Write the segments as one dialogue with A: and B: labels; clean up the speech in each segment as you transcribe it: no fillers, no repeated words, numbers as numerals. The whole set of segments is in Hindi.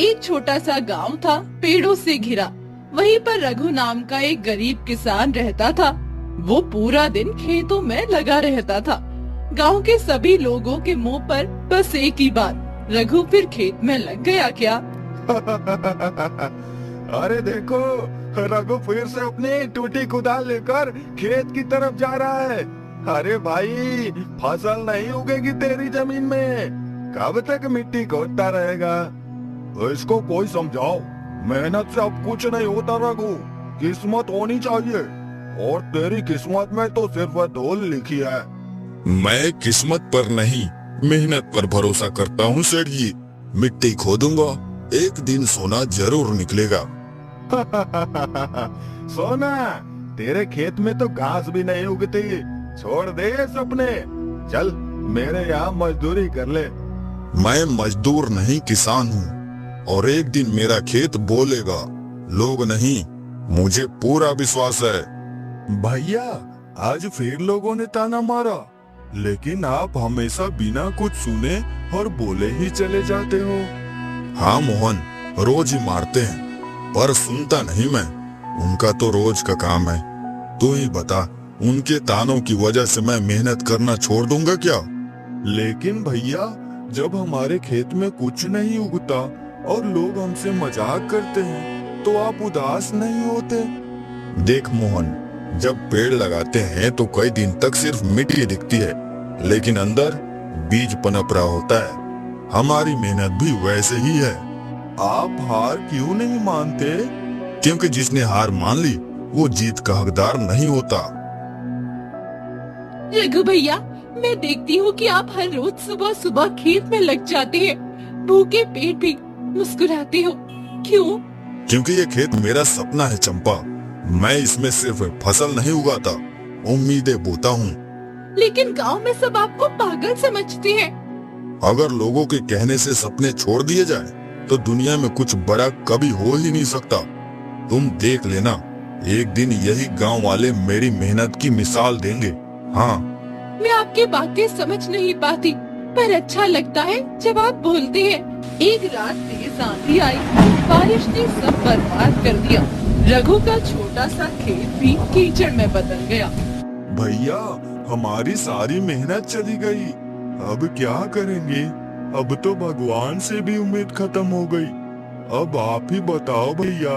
A: एक छोटा सा गांव था, पेड़ों से घिरा। वहीं पर रघु नाम का एक गरीब किसान रहता था। वो पूरा दिन खेतों में लगा रहता था। गांव के सभी लोगों के मुंह पर बस एक ही बात, रघु फिर खेत में लग गया क्या?
B: अरे देखो, रघु फिर से अपनी टूटी कुदाल लेकर खेत की तरफ जा रहा है। अरे भाई, फसल नहीं उगेगी तेरी जमीन में, कब तक मिट्टी खोदता रहेगा? इसको कोई समझाओ, मेहनत से अब कुछ नहीं होता रघु, किस्मत होनी चाहिए, और तेरी किस्मत में तो सिर्फ धूल लिखी है।
C: मैं किस्मत पर नहीं, मेहनत पर भरोसा करता हूँ सेठ जी। मिट्टी खोदूंगा, एक दिन सोना जरूर निकलेगा।
B: सोना? तेरे खेत में तो घास भी नहीं उगती, छोड़ दे सपने, चल मेरे यहाँ मजदूरी कर ले।
C: मैं मजदूर नहीं, किसान हूँ, और एक दिन मेरा खेत बोलेगा। लोग नहीं, मुझे पूरा विश्वास है।
B: भैया, आज फिर लोगों ने ताना मारा, लेकिन आप हमेशा बिना कुछ सुने और बोले ही चले जाते हो।
C: हाँ मोहन, रोज ही मारते हैं, पर सुनता नहीं मैं। उनका तो रोज का काम है। तू ही बता, उनके तानों की वजह से मैं मेहनत करना छोड़ दूंगा क्या?
B: लेकिन भैया, जब हमारे खेत में कुछ नहीं उगता और लोग हमसे मजाक करते हैं, तो आप उदास नहीं होते?
C: देख मोहन, जब पेड़ लगाते हैं तो कई दिन तक सिर्फ मिट्टी दिखती है, लेकिन अंदर बीज पनप रहा होता है। हमारी मेहनत भी वैसे ही है।
B: आप हार क्यों नहीं मानते?
C: क्योंकि जिसने हार मान ली वो जीत का हकदार नहीं होता।
A: रघु भैया, मैं देखती हूँ कि आप हर रोज सुबह सुबह खेत में लग जाते हैं, भूखे पेट भी मुस्कुराते हो, क्यों?
C: क्योंकि ये खेत मेरा सपना है चंपा। मैं इसमें सिर्फ फसल नहीं उगाता, उम्मीदें बोता हूँ।
A: लेकिन गांव में सब आपको पागल समझते हैं।
C: अगर लोगों के कहने से सपने छोड़ दिए जाए तो दुनिया में कुछ बड़ा कभी हो ही नहीं सकता। तुम देख लेना, एक दिन यही गांव वाले मेरी मेहनत की मिसाल देंगे। हाँ,
A: मैं आपकी बातें समझ नहीं पाती, पर अच्छा लगता है जब आप बोलते हैं। एक रात तेज आंधी आई, बारिश ने सब बर्बाद कर दिया। रघु का छोटा सा खेत भी कीचड़ में बदल गया।
B: भैया, हमारी सारी मेहनत चली गई, अब क्या करेंगे? अब तो भगवान से भी उम्मीद खत्म हो गई। अब आप ही बताओ भैया,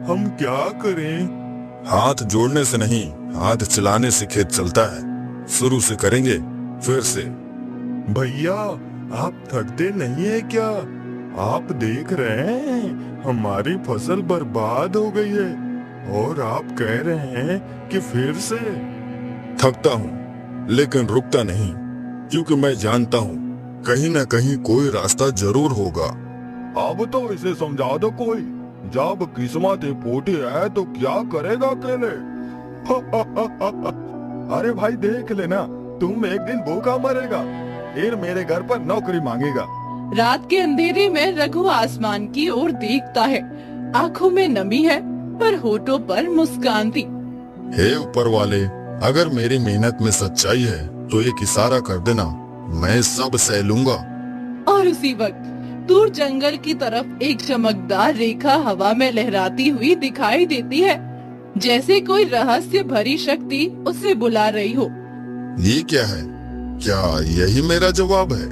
B: हम क्या करें?
C: हाथ जोड़ने से नहीं, हाथ चलाने से खेत चलता है। शुरू से करेंगे, फिर से।
B: भैया, आप थकते नहीं है क्या? आप देख रहे हैं हमारी फसल बर्बाद हो गई है, और आप कह रहे हैं कि फिर से।
C: थकता हूँ, लेकिन रुकता नहीं, क्योंकि मैं जानता हूँ कहीं न कहीं कोई रास्ता जरूर होगा।
B: अब तो इसे समझा दो कोई, जब किस्मत ही फूटी है तो क्या करेगा अकेले? अरे भाई, देख लेना, तुम एक दिन भूखा मरेगा, फिर मेरे घर पर नौकरी मांगेगा।
A: रात के अंधेरे में रघु आसमान की ओर देखता है। आँखों में नमी है, पर होठों पर मुस्कान थी।
C: हे ऊपर वाले, अगर मेरी मेहनत में सच्चाई है तो एक इशारा कर देना, मैं सब सह लूंगा।
A: और उसी वक्त दूर जंगल की तरफ एक चमकदार रेखा हवा में लहराती हुई दिखाई देती है, जैसे कोई रहस्य भरी शक्ति उसे बुला रही हो।
C: ये क्या है? क्या यही मेरा जवाब है?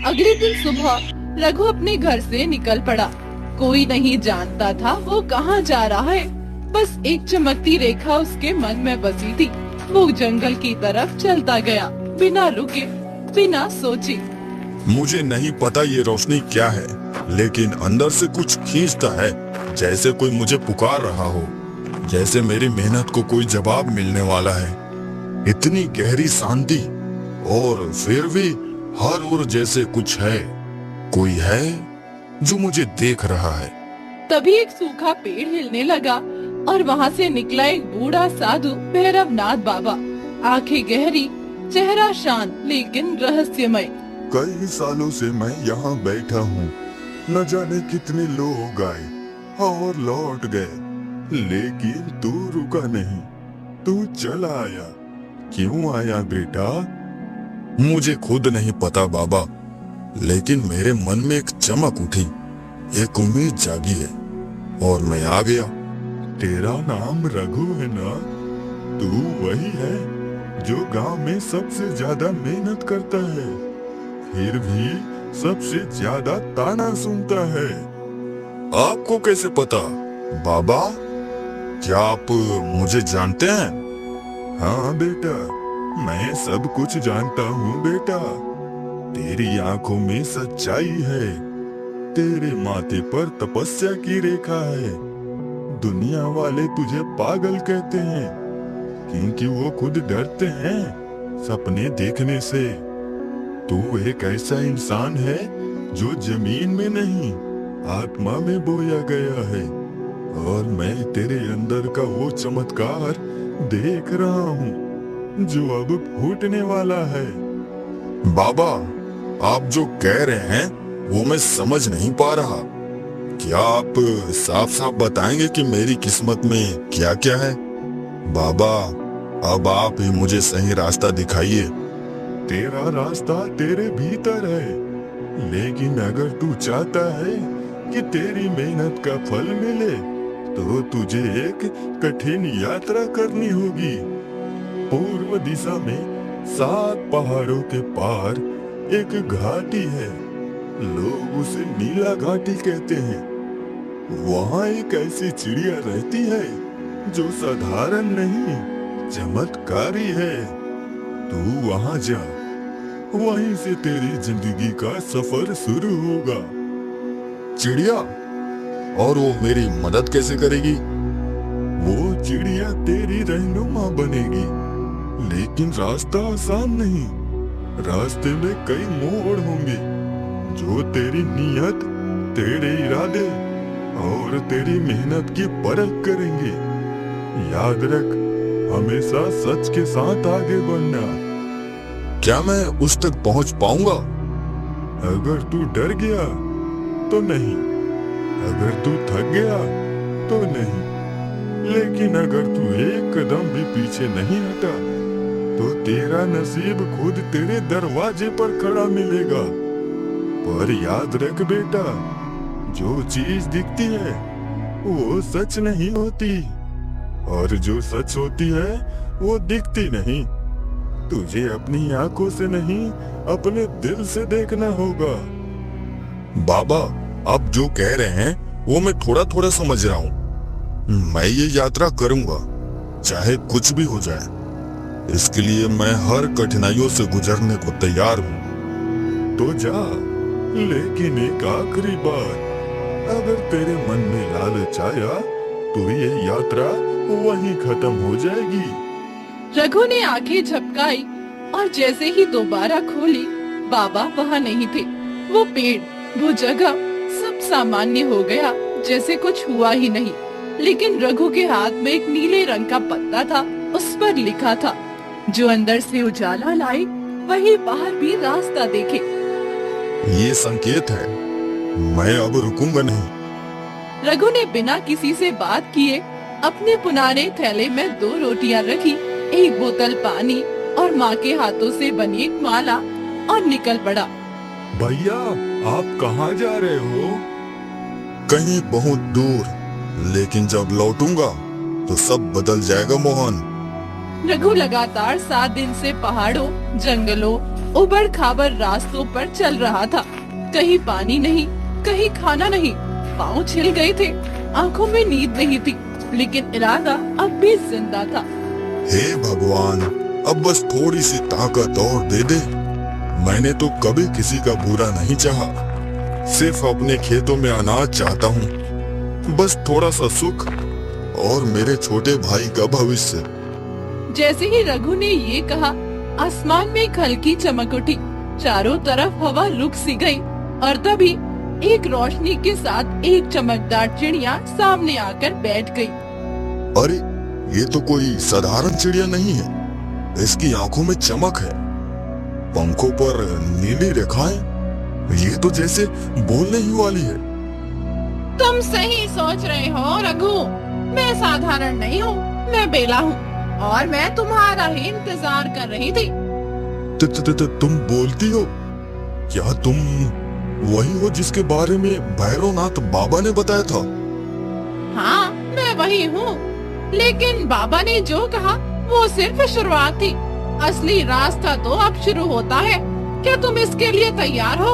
A: अगले दिन सुबह रघु अपने घर से निकल पड़ा। कोई नहीं जानता था वो कहाँ जा रहा है, बस एक चमकती रेखा उसके मन में बसी थी। वो जंगल की तरफ चलता गया, बिना रुके, बिना सोचे।
C: मुझे नहीं पता ये रोशनी क्या है, लेकिन अंदर से कुछ खींचता है, जैसे कोई मुझे पुकार रहा हो, जैसे मेरी मेहनत को कोई जवाब मिलने वाला है। इतनी गहरी शांति, और फिर भी हर ओर जैसे कुछ है, कोई है जो मुझे देख रहा है।
A: तभी एक सूखा पेड़ हिलने लगा, और वहाँ से निकला एक बूढ़ा साधु, भैरवनाथ बाबा। आंखें गहरी, चेहरा शांत लेकिन रहस्यमय।
B: कई सालों से मैं यहाँ बैठा हूँ, न जाने कितने लोग आए और लौट गए, लेकिन तू रुका नहीं, तू चला आया। क्यों आया बेटा?
C: मुझे खुद नहीं पता बाबा, लेकिन मेरे मन में एक चमक उठी, एक उम्मीद जागी है और मैं आ गया।
B: तेरा नाम रघु है ना? तू वही है जो गांव में सबसे ज्यादा मेहनत करता है, फिर भी सबसे ज्यादा ताना सुनता है।
C: आपको कैसे पता बाबा? क्या आप मुझे जानते हैं?
B: हाँ बेटा, मैं सब कुछ जानता हूँ बेटा। तेरी आंखों में सच्चाई है, तेरे माथे पर तपस्या की रेखा है। दुनिया वाले तुझे पागल कहते हैं क्योंकि वो खुद डरते हैं सपने देखने से। तू एक ऐसा इंसान है जो जमीन में नहीं आत्मा में बोया गया है, और मैं तेरे अंदर का वो चमत्कार देख रहा हूँ जो अब फूटने वाला है।
C: बाबा, आप जो कह रहे हैं वो मैं समझ नहीं पा रहा। क्या आप साफ साफ बताएंगे कि मेरी किस्मत में क्या क्या है? बाबा, अब आप ही मुझे सही रास्ता दिखाइए।
B: तेरा रास्ता तेरे भीतर है, लेकिन अगर तू चाहता है कि तेरी मेहनत का फल मिले तो तुझे एक कठिन यात्रा करनी होगी। पूर्व दिशा में 7 पहाड़ों के पार एक घाटी है, लोग उसे नीला घाटी कहते हैं। वहाँ एक ऐसी चिड़िया रहती है जो साधारण नहीं, चमत्कारी है। तू वहाँ जा, वहीं से तेरी जिंदगी का सफर शुरू होगा।
C: चिड़िया? और वो मेरी मदद कैसे करेगी?
B: वो चिड़िया तेरी रहनुमा बनेगी, लेकिन रास्ता आसान नहीं। रास्ते में कई मोड़ होंगे जो तेरी नीयत, तेरे इरादे और तेरी मेहनत की परख करेंगे। याद रख, हमेशा सच के साथ आगे बढ़ना।
C: क्या मैं उस तक पहुंच पाऊंगा?
B: अगर तू डर गया तो नहीं, अगर तू थक गया तो नहीं, लेकिन अगर तू एक कदम भी पीछे नहीं हटा तो तेरा नसीब खुद तेरे दरवाजे पर खड़ा मिलेगा। पर याद रख बेटा, जो चीज दिखती है वो सच नहीं होती, और जो सच होती है वो दिखती नहीं। तुझे अपनी आंखों से नहीं, अपने दिल से देखना होगा।
C: बाबा, आप जो कह रहे हैं वो मैं थोड़ा थोड़ा समझ रहा हूँ। मैं ये यात्रा करूंगा, चाहे कुछ भी हो जाए। इसके लिए मैं हर कठिनाइयों से गुजरने को तैयार हूँ।
B: तो जा, लेकिन एक आखिरी बात, अगर तेरे मन में लालच आया तो ये यात्रा वहीं खत्म हो जाएगी।
A: रघु ने आंखें झपकाई और जैसे ही दोबारा खोली, बाबा वहाँ नहीं थे। वो पेड़, वो जगह, सब सामान्य हो गया, जैसे कुछ हुआ ही नहीं। लेकिन रघु के हाथ में एक नीले रंग का पत्ता था, उस पर लिखा था, जो अंदर से उजाला लाए वही बाहर भी रास्ता देखे।
C: ये संकेत है, मैं अब रुकूंगा नहीं।
A: रघु ने बिना किसी से बात किए अपने पुराने थैले में 2 रोटियां रखी, एक बोतल पानी और माँ के हाथों से बनी एक माला, और निकल पड़ा।
B: भैया, आप कहाँ जा रहे हो?
C: कहीं बहुत दूर, लेकिन जब लौटूंगा तो सब बदल जाएगा मोहन।
A: रघु लगातार 7 दिन से पहाड़ों, जंगलों, उबड़ खाबड़ रास्तों पर चल रहा था। कहीं पानी नहीं, कहीं खाना नहीं, पाँव छिल गए थे, आंखों में नींद नहीं थी, लेकिन इरादा अब भी जिंदा था।
C: हे भगवान, अब बस थोड़ी सी ताकत और दे दे। मैंने तो कभी किसी का बुरा नहीं चाहा, सिर्फ अपने खेतों में अनाज चाहता हूँ। बस थोड़ा सा सुख और मेरे छोटे भाई का भविष्य।
A: जैसे ही रघु ने ये कहा, आसमान में एक हल्की चमक उठी, चारों तरफ हवा रुक सी गई, और तभी एक रोशनी के साथ एक चमकदार चिड़िया सामने आकर बैठ गई।
C: अरे, ये तो कोई साधारण चिड़िया नहीं है, इसकी आंखों में चमक है, पंखों पर नीली रेखाएं, ये तो जैसे बोलने ही वाली है।
A: तुम सही सोच रहे हो रघु, मैं साधारण नहीं हूँ, मैं बेला हूँ, और मैं तुम्हारा ही इंतजार कर रही थी।
C: तुम बोलती हो? क्या तुम वही हो जिसके बारे में भैरवनाथ बाबा ने बताया था?
A: हाँ, मैं वही हूँ। लेकिन बाबा ने जो कहा वो सिर्फ शुरुआत थी। असली रास्ता तो अब शुरू होता है। क्या तुम इसके लिए तैयार हो?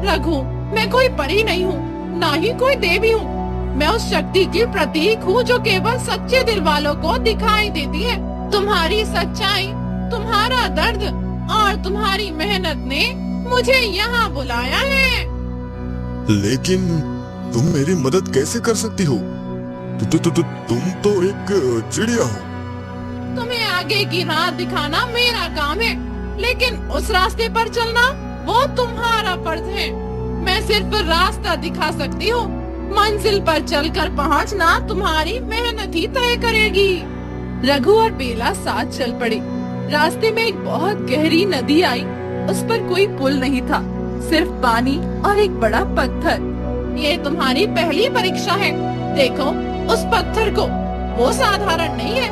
A: रघु, मैं कोई परी नहीं हूँ, ना ही कोई देवी हूँ। मैं उस शक्ति की प्रतीक हूँ जो केवल सच्चे दिल वालों को दिखाई देती है। तुम्हारी सच्चाई, तुम्हारा दर्द और तुम्हारी मेहनत ने मुझे यहाँ बुलाया है।
C: लेकिन तुम मेरी मदद कैसे कर सकती हो? तुम तो एक चिड़िया हो।
A: तुम्हें आगे की राह दिखाना मेरा काम है, लेकिन उस रास्ते पर चलना वो तुम्हारा फर्ज है। मैं सिर्फ रास्ता दिखा सकती हूँ। मंजिल पर चलकर पहुँचना तुम्हारी मेहनत ही तय करेगी। रघु और बेला साथ चल पड़े। रास्ते में एक बहुत गहरी नदी आई। उस पर कोई पुल नहीं था, सिर्फ पानी और एक बड़ा पत्थर। ये तुम्हारी पहली परीक्षा है। देखो उस पत्थर को, वो साधारण नहीं है।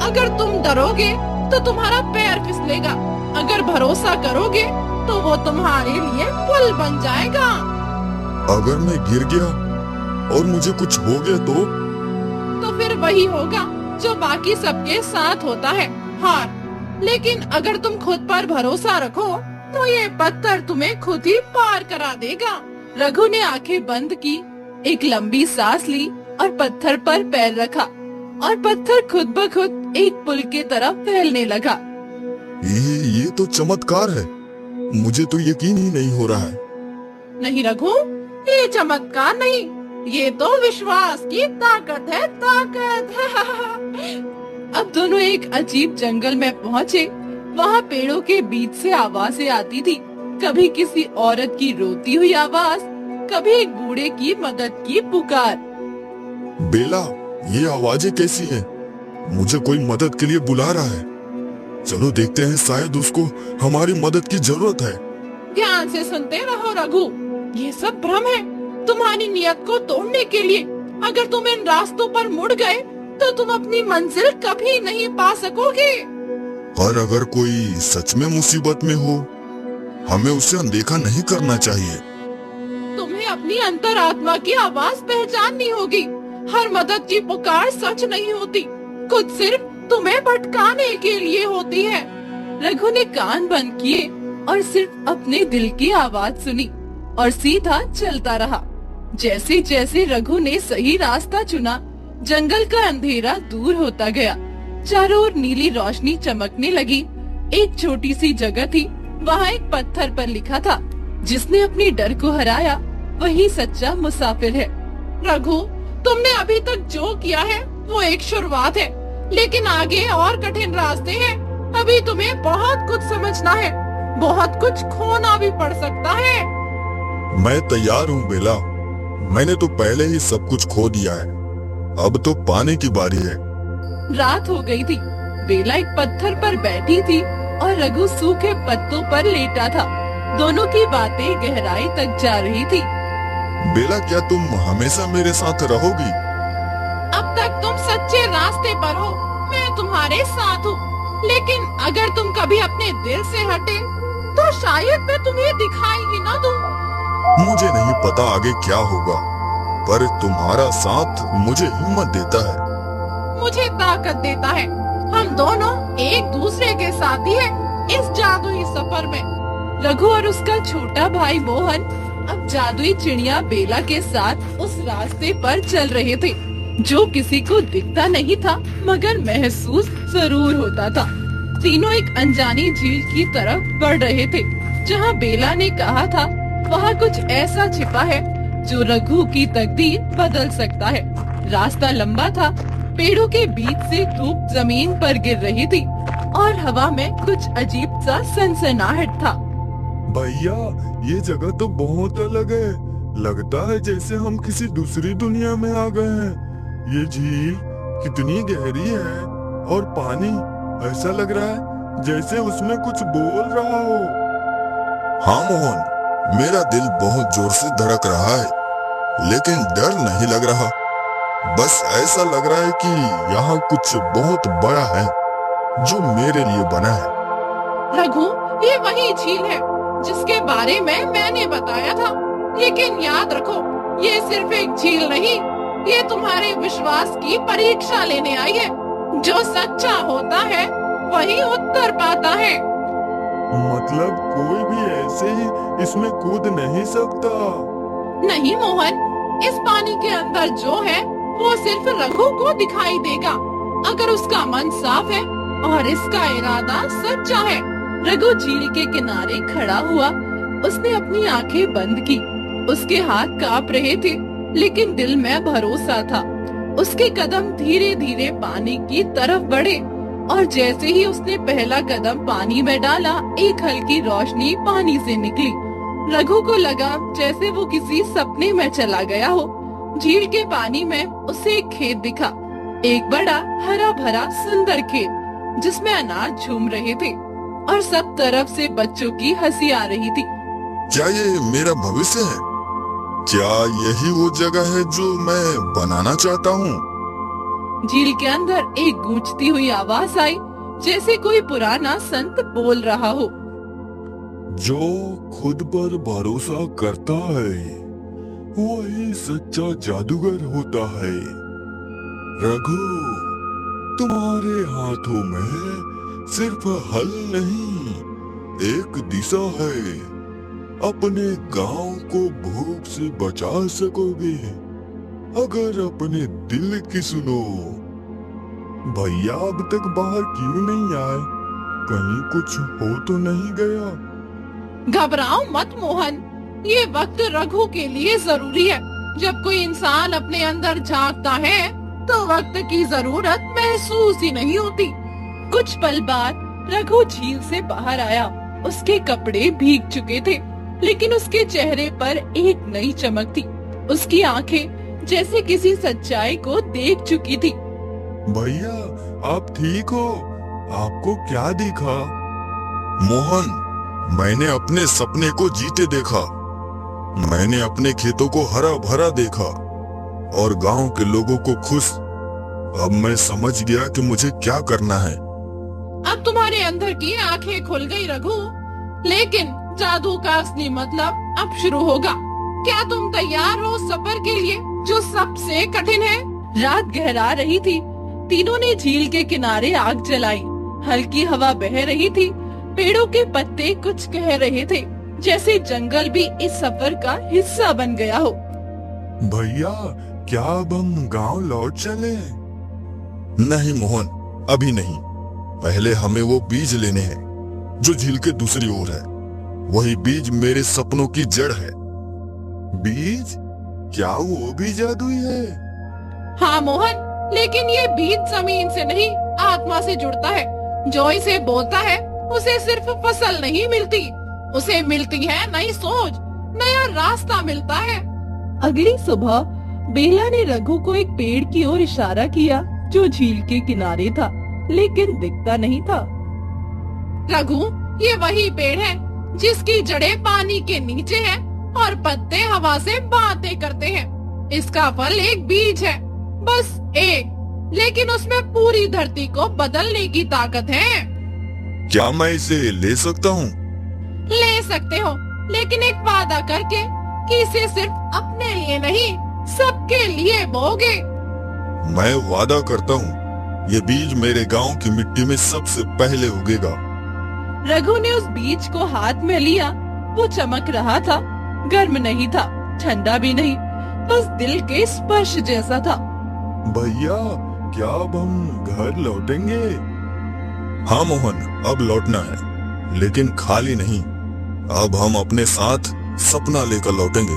A: अगर तुम डरोगे तो तुम्हारा पैर फिसलेगा, अगर भरोसा करोगे तो वो तुम्हारे लिए पुल बन जाएगा।
C: अगर मैं गिर गया और मुझे कुछ हो गया तो
A: फिर वही होगा जो बाकी सबके साथ होता है, हार। लेकिन अगर तुम खुद पर भरोसा रखो तो ये पत्थर तुम्हें खुद ही पार करा देगा। रघु ने आंखें बंद की, एक लंबी सांस ली और पत्थर पर पैर रखा और पत्थर खुद ब खुद एक पुल के तरफ फैलने लगा।
C: ये तो चमत्कार है। मुझे तो यकीन ही नहीं हो रहा है।
A: नहीं रघु, ये चमत्कार नहीं, ये तो विश्वास की ताकत है, ताकत। अब दोनों एक अजीब जंगल में पहुँचे। वहाँ पेड़ों के बीच से आवाजें आती थी, कभी किसी औरत की रोती हुई आवाज, कभी एक बूढ़े की मदद की पुकार।
C: बेला, ये आवाजें कैसी हैं? मुझे कोई मदद के लिए बुला रहा है। चलो देखते हैं, शायद उसको हमारी मदद की जरूरत है।
A: ध्यान से सुनते रहो रघु, ये सब भ्रम है तुम्हारी नियत को तोड़ने के लिए। अगर तुम इन रास्तों पर मुड़ गए तो तुम अपनी मंजिल कभी नहीं पा सकोगे।
C: और अगर कोई सच में मुसीबत में हो, हमें उसे अनदेखा नहीं करना चाहिए।
A: तुम्हें अपनी अंतरात्मा की आवाज पहचाननी होगी। हर मदद की पुकार सच नहीं होती, कुछ सिर्फ तुम्हें भटकाने के लिए होती है। रघु ने कान बंद किए और सिर्फ अपने दिल की आवाज सुनी और सीधा चलता रहा। जैसे जैसे रघु ने सही रास्ता चुना, जंगल का अंधेरा दूर होता गया। चारों ओर नीली रोशनी चमकने लगी। एक छोटी सी जगह थी, वहाँ एक पत्थर पर लिखा था, जिसने अपने डर को हराया वही सच्चा मुसाफिर है। रघु, तुमने अभी तक जो किया है वो एक शुरुआत है, लेकिन आगे और कठिन रास्ते हैं। अभी तुम्हें बहुत कुछ समझना है, बहुत कुछ खोना भी पड़ सकता है।
C: मैं तैयार हूँ बेला। मैंने तो पहले ही सब कुछ खो दिया है, अब तो पाने की बारी है।
A: रात हो गई थी। बेला एक पत्थर पर बैठी थी और रघु सूखे पत्तों पर लेटा था। दोनों की बातें गहराई तक जा रही थी।
C: बेला, क्या तुम हमेशा मेरे साथ रहोगी?
A: अब तक तुम सच्चे रास्ते पर हो, मैं तुम्हारे साथ हूँ। लेकिन अगर तुम कभी अपने दिल से हटे तो शायद मैं तुम्हें दिखाई ही न दूं।
C: मुझे नहीं पता आगे क्या होगा, पर तुम्हारा साथ मुझे हिम्मत देता है,
A: मुझे ताकत देता है। हम दोनों एक दूसरे के साथी हैं इस जादुई सफर में। रघु और उसका छोटा भाई मोहन अब जादुई चिड़िया बेला के साथ उस रास्ते पर चल रहे थे, जो किसी को दिखता नहीं था मगर महसूस जरूर होता था। तीनों एक अनजानी झील की तरफ बढ़ रहे थे। जहाँ बेला ने कहा था, वहाँ कुछ ऐसा छिपा है जो रघु की तकदीर बदल सकता है। रास्ता लंबा था, पेड़ों के बीच से धूप जमीन पर गिर रही थी और हवा में कुछ अजीब सा सनसनाहट था।
C: भैया, ये जगह तो बहुत अलग है। लगता है जैसे हम किसी दूसरी दुनिया में आ गए हैं। ये झील कितनी गहरी है और पानी ऐसा लग रहा है जैसे उसमें कुछ बोल रहा हो। हाँ मोहन, मेरा दिल बहुत जोर से धड़क रहा है, लेकिन डर नहीं लग रहा। बस ऐसा लग रहा है कि यहाँ कुछ बहुत बड़ा है जो मेरे लिए बना है।
A: रघु, ये वही झील है जिसके बारे में मैंने बताया था। लेकिन याद रखो, ये सिर्फ एक झील नहीं, ये तुम्हारे विश्वास की परीक्षा लेने आई है। जो सच्चा होता है वही उत्तर पाता है।
C: मतलब कोई भी ऐसे ही इसमें कूद नहीं सकता?
A: नहीं मोहन, इस पानी के अंदर जो है वो सिर्फ रघु को दिखाई देगा, अगर उसका मन साफ है और इसका इरादा सच्चा है। रघु झील के किनारे खड़ा हुआ, उसने अपनी आंखें बंद की। उसके हाथ कांप रहे थे, लेकिन दिल में भरोसा था। उसके कदम धीरे धीरे पानी की तरफ बढ़े और जैसे ही उसने पहला कदम पानी में डाला, एक हल्की रोशनी पानी से निकली। रघु को लगा जैसे वो किसी सपने में चला गया हो। झील के पानी में उसे एक खेत दिखा, एक बड़ा हरा भरा सुंदर खेत जिसमें अनाज झूम रहे थे और सब तरफ से बच्चों की हंसी आ रही थी।
C: क्या ये मेरा भविष्य है? क्या यही वो जगह है जो मैं बनाना चाहता हूँ?
A: झील के अंदर एक गूंजती हुई आवाज आई, जैसे कोई पुराना संत बोल रहा हो।
C: जो खुद पर भरोसा करता है वही सच्चा जादूगर होता है। रघु, तुम्हारे हाथों में सिर्फ हल नहीं, एक दिशा है। अपने गांव को भूख से बचा सकोगे अगर अपने दिल की सुनो। भैया अब तक बाहर क्यों नहीं आए? कहीं कुछ हो तो नहीं गया?
A: घबराओ मत मोहन, ये वक्त रघु के लिए जरूरी है। जब कोई इंसान अपने अंदर झांकता है तो वक्त की जरूरत महसूस ही नहीं होती। कुछ पल बाद रघु झील से बाहर आया। उसके कपड़े भीग चुके थे, लेकिन उसके चेहरे पर एक नई चमक थी। उसकी आंखें जैसे किसी सच्चाई को देख चुकी थी।
C: भैया, आप ठीक हो? आपको क्या दिखा? मोहन, मैंने अपने सपने को जीते देखा। मैंने अपने खेतों को हरा भरा देखा और गांव के लोगों को खुश। अब मैं समझ गया कि मुझे क्या करना है।
A: अब तुम्हारे अंदर की आंखें खुल गई रघु, लेकिन जादू का असली मतलब अब शुरू होगा। क्या तुम तैयार हो सफर के लिए जो सबसे कठिन है? रात गहरा रही थी। तीनों ने झील के किनारे आग जलाई। हल्की हवा बह रही थी। पेड़ों के पत्ते कुछ कह रहे थे, जैसे जंगल भी इस सफर का हिस्सा बन गया हो।
C: भैया, क्या अब हम गांव लौट चले? नहीं मोहन, अभी नहीं। पहले हमें वो बीज लेने हैं जो झील के दूसरी ओर है। वही बीज मेरे सपनों की जड़ है। बीज? क्या वो भी जादुई है?
A: हाँ मोहन, लेकिन ये बीज जमीन से नहीं, आत्मा से जुड़ता है। जो इसे बोता है उसे सिर्फ फसल नहीं मिलती, उसे मिलती है नई सोच, नया रास्ता मिलता है। अगली सुबह बेला ने रघु को एक पेड़ की ओर इशारा किया जो झील के किनारे था, लेकिन दिखता नहीं था। रघु, ये वही पेड़ है जिसकी जड़ें पानी के नीचे हैं और पत्ते हवा से बातें करते हैं। इसका फल एक बीज है, बस एक, लेकिन उसमें पूरी धरती को बदलने की ताकत है।
C: क्या मैं इसे ले सकता हूँ?
A: ले सकते हो, लेकिन एक वादा करके कि इसे सिर्फ अपने लिए नहीं, सबके लिए बोगे।
C: मैं वादा करता हूँ, ये बीज मेरे गांव की मिट्टी में सबसे पहले उगेगा।
A: रघु ने उस बीज को हाथ में लिया। वो चमक रहा था, गर्म नहीं था, ठंडा भी नहीं, बस दिल के स्पर्श जैसा था।
C: भैया, क्या अब हम घर लौटेंगे? हाँ मोहन, अब लौटना है, लेकिन खाली नहीं। अब हम अपने साथ सपना लेकर लौटेंगे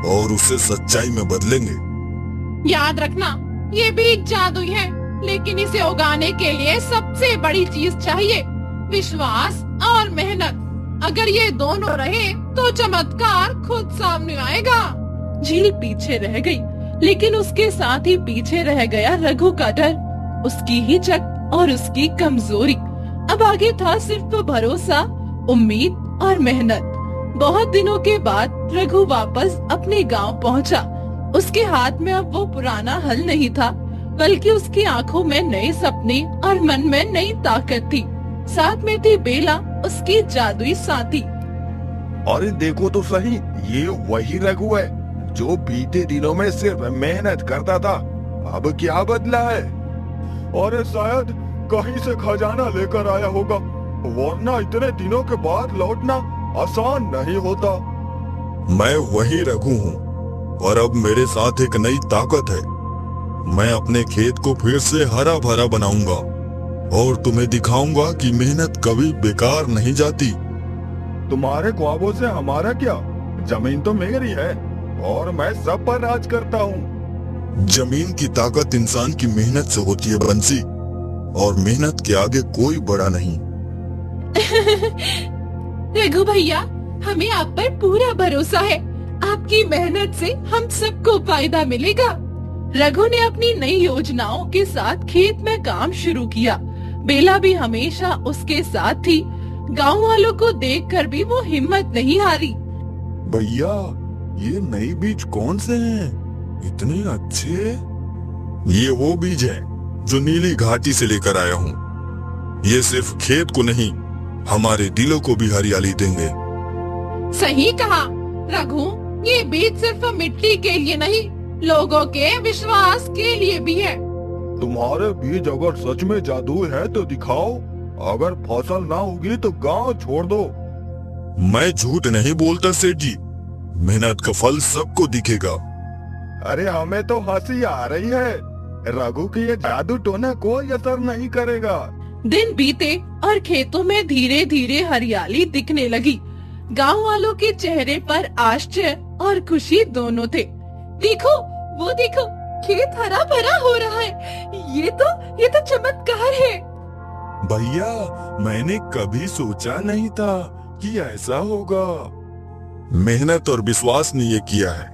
C: और उसे सच्चाई में बदलेंगे।
A: याद रखना, ये बीज जादुई है, लेकिन इसे उगाने के लिए सबसे बड़ी चीज चाहिए, विश्वास और मेहनत। अगर ये दोनों रहे तो चमत्कार खुद सामने आएगा। झील पीछे रह गई, लेकिन उसके साथ ही पीछे रह गया रघु का डर, उसकी हिचक और उसकी कमजोरी। अब आगे था सिर्फ भरोसा, उम्मीद और मेहनत। बहुत दिनों के बाद रघु वापस अपने गांव पहुंचा। उसके हाथ में अब वो पुराना हल नहीं था, बल्कि उसकी आंखों में नए सपने और मन में नई ताकत थी। साथ में थी बेला, उसकी जादुई साथी।
B: अरे देखो तो सही, ये वही रघु है जो बीते दिनों में सिर्फ मेहनत करता था। अब क्या बदला है? अरे शायद कहीं से खजाना लेकर आया होगा, वरना इतने दिनों के बाद लौटना आसान नहीं होता।
C: मैं वही रघु हूँ, और अब मेरे साथ एक नई ताकत है। मैं अपने खेत को फिर से हरा भरा बनाऊंगा और तुम्हें दिखाऊंगा कि मेहनत कभी बेकार नहीं जाती।
B: तुम्हारे ख्वाबों से हमारा क्या? जमीन तो मेरी है और मैं सब पर राज करता हूँ।
C: जमीन की ताकत इंसान की मेहनत से होती है बंसी, और मेहनत के आगे कोई बड़ा नहीं।
A: रघु भैया, हमें आप पर पूरा भरोसा है। आपकी मेहनत से हम सबको फायदा मिलेगा। रघु ने अपनी नई योजनाओं के साथ खेत में काम शुरू किया। बेला भी हमेशा उसके साथ थी। गांव वालों को देखकर भी वो हिम्मत नहीं हारी।
C: भैया, ये नए बीज कौन से हैं? इतने अच्छे। ये वो बीज है जो नीली घाटी से लेकर आया हूँ। ये सिर्फ खेत को नहीं, हमारे दिलों को भी हरियाली देंगे।
A: सही कहा रघु, ये बीज सिर्फ मिट्टी के लिए नहीं, लोगों के विश्वास के लिए भी है।
B: तुम्हारे बीज अगर सच में जादू है तो दिखाओ। अगर फसल ना होगी तो गांव छोड़ दो।
C: मैं झूठ नहीं बोलता सेठ जी, मेहनत का फल सबको दिखेगा।
B: अरे हमें तो हंसी आ रही है। रघु की ये जादू टोना कोई असर नहीं करेगा।
A: दिन बीते और खेतों में धीरे धीरे हरियाली दिखने लगी। गांव वालों के चेहरे पर आश्चर्य और खुशी दोनों थे। देखो, वो देखो, खेत हरा भरा हो रहा है। ये तो चमत्कार है।
C: भैया, मैंने कभी सोचा नहीं था कि ऐसा होगा। मेहनत और विश्वास ने ये किया है।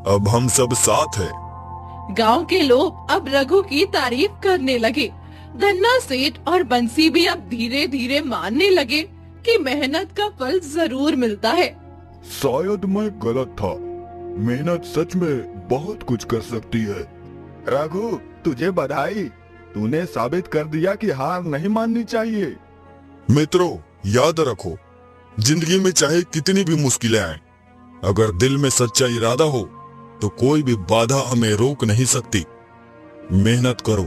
C: अब हम सब साथ हैं।
A: गांव के लोग अब रघु की तारीफ करने लगे। धन्ना सेठ और बंसी भी अब धीरे धीरे मानने लगे कि मेहनत का फल जरूर मिलता है।
B: शायद मैं गलत था। मेहनत सच में बहुत कुछ कर सकती है। रघु, तुझे बधाई। तूने साबित कर दिया कि हार नहीं माननी चाहिए।
C: मित्रों, याद रखो, जिंदगी में चाहे कितनी भी मुश्किलें आए, अगर दिल में सच्चा इरादा हो तो कोई भी बाधा हमें रोक नहीं सकती। मेहनत करो,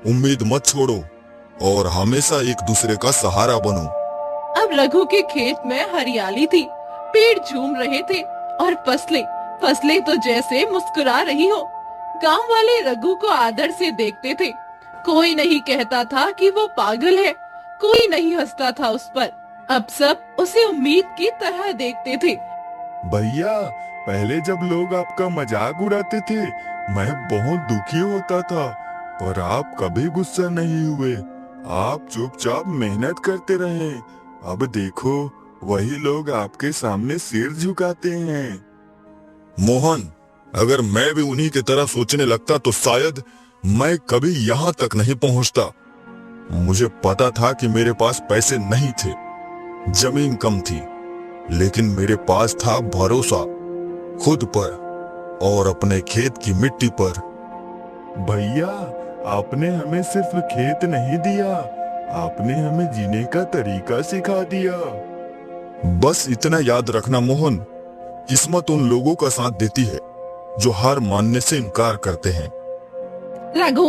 C: उम्मीद मत छोड़ो और हमेशा एक दूसरे का सहारा बनो।
A: अब रघु के खेत में हरियाली थी, पेड़ झूम रहे थे और फसलें तो जैसे मुस्कुरा रही हो। गांव वाले रघु को आदर से देखते थे। कोई नहीं कहता था कि वो पागल है, कोई नहीं हंसता था उस पर। अब सब उसे उम्मीद की तरह देखते थे।
C: भैया, पहले जब लोग आपका मजाक उड़ाते थे, मैं बहुत दुखी होता था, पर आप कभी गुस्सा नहीं हुए। आप चुपचाप मेहनत करते रहे। अब देखो, वही लोग आपके सामने सिर झुकाते हैं। मोहन, अगर मैं भी उन्हीं की तरह सोचने लगता तो शायद मैं कभी यहाँ तक नहीं पहुँचता। मुझे पता था कि मेरे पास पैसे नहीं थे, जमीन कम थी, लेकिन मेरे पास था भरोसा खुद पर और अपने खेत की मिट्टी पर। भैया, आपने हमें सिर्फ खेत नहीं दिया, आपने हमें जीने का तरीका सिखा दिया। बस इतना याद रखना मोहन, किस्मत उन लोगों का साथ देती है जो हार मानने से इनकार करते हैं।
A: रघु,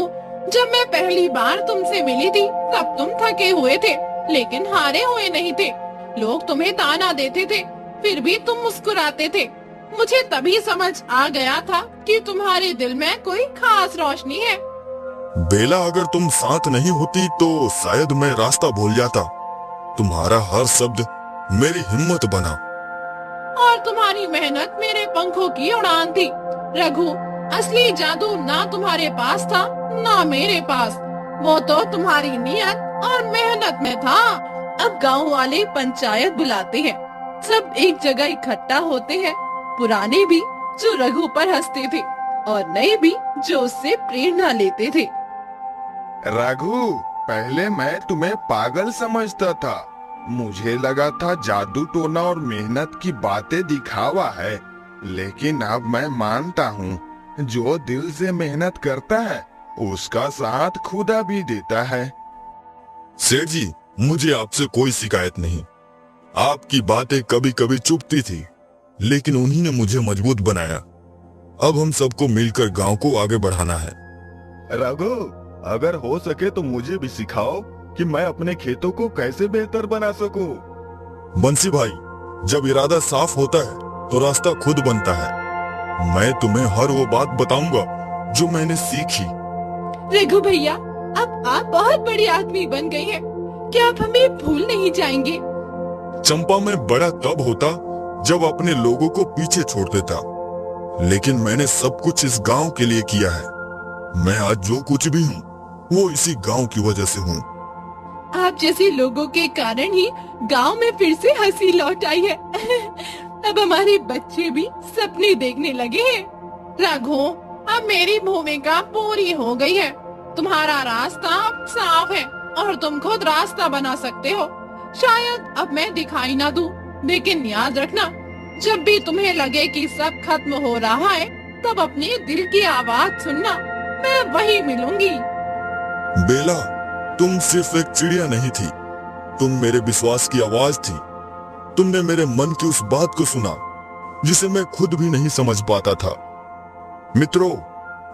A: जब मैं पहली बार तुमसे मिली थी तब तुम थके हुए थे, लेकिन हारे हुए नहीं थे। लोग तुम्हें ताना देते थे, फिर भी तुम मुस्कुराते थे। मुझे तभी समझ आ गया था कि तुम्हारे दिल में कोई खास रोशनी है।
C: बेला, अगर तुम साथ नहीं होती तो शायद मैं रास्ता भूल जाता। तुम्हारा हर शब्द मेरी हिम्मत बना।
A: और तुम्हारी मेहनत मेरे पंखों की उड़ान थी। रघु, असली जादू ना तुम्हारे पास था ना मेरे पास, वो तो तुम्हारी नियत और मेहनत में था। अब गांव वाले पंचायत बुलाते हैं। सब एक जगह इकट्ठा होते हैं, पुराने भी जो रघु पर हंसते थे और नए भी जो उससे प्रेरणा लेते थे।
B: रघु, पहले मैं तुम्हें पागल समझता था। मुझे लगा था जादू टोना और मेहनत की बातें दिखावा है, लेकिन अब मैं मानता हूँ जो दिल से मेहनत करता है उसका साथ खुदा भी देता है।
C: सेठ जी, मुझे आपसे कोई शिकायत नहीं। आपकी बातें कभी कभी चुभती थी, लेकिन उन्हीं ने मुझे मजबूत बनाया। अब हम सबको मिलकर गांव को आगे बढ़ाना है।
B: रघु, अगर हो सके तो मुझे भी सिखाओ कि मैं अपने खेतों को कैसे बेहतर बना सकूं।
C: बंसी भाई, जब इरादा साफ होता है तो रास्ता खुद बनता है। मैं तुम्हें हर वो बात बताऊंगा जो मैंने सीखी।
A: रघु भैया, अब आप बहुत बड़े आदमी बन गए हैं। क्या आप हमें भूल नहीं जाएंगे?
C: चंपा, मैं बड़ा तब होता जब अपने लोगों को पीछे छोड़ देता, लेकिन मैंने सब कुछ इस गांव के लिए किया है। मैं आज जो कुछ भी हूँ वो इसी गांव की वजह से हूँ।
A: आप जैसे लोगों के कारण ही गांव में फिर से हंसी लौट आई है। अब हमारे बच्चे भी सपने देखने लगे हैं।
D: रघु, अब मेरी भूमिका पूरी हो गई है। तुम्हारा रास्ता अब साफ है और तुम खुद रास्ता बना सकते हो। शायद अब मैं दिखाई ना दूं, लेकिन याद रखना, जब भी तुम्हें लगे कि सब खत्म हो रहा है, तब अपने दिल की आवाज सुनना। मैं वही मिलूंगी।
C: बेला, तुम सिर्फ एक चिड़िया नहीं थी, तुम मेरे विश्वास की आवाज थी। तुमने मेरे मन की उस बात को सुना जिसे मैं खुद भी नहीं समझ पाता था। मित्रों,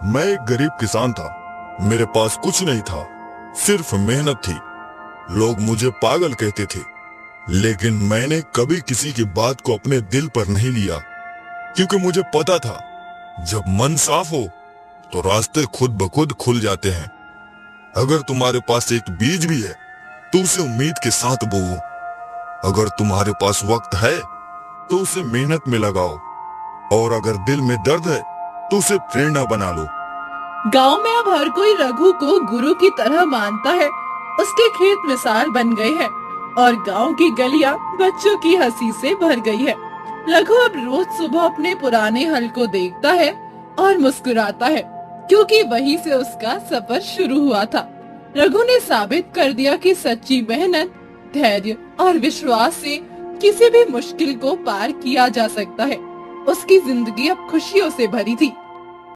C: मैं एक गरीब किसान था। मेरे पास कुछ नहीं था, सिर्फ मेहनत थी। लोग मुझे पागल कहते थे, लेकिन मैंने कभी किसी की बात को अपने दिल पर नहीं लिया, क्योंकि मुझे पता था जब मन साफ हो तो रास्ते खुद ब खुद खुल जाते हैं। अगर तुम्हारे पास एक बीज भी है तो उसे उम्मीद के साथ बोओ। अगर तुम्हारे पास वक्त है तो उसे मेहनत में लगाओ, और अगर दिल में दर्द है तो उसे प्रेरणा बना लो।
A: गांव में अब हर कोई रघु को गुरु की तरह मानता है। उसके खेत मिसाल बन गए हैं और गांव की गलियां बच्चों की हंसी से भर गई है। रघु अब रोज सुबह अपने पुराने हल को देखता है और मुस्कुराता है, क्योंकि वहीं से उसका सफर शुरू हुआ था। रघु ने साबित कर दिया कि सच्ची मेहनत, धैर्य और विश्वास से किसी भी मुश्किल को पार किया जा सकता है। उसकी जिंदगी अब खुशियों से भरी थी।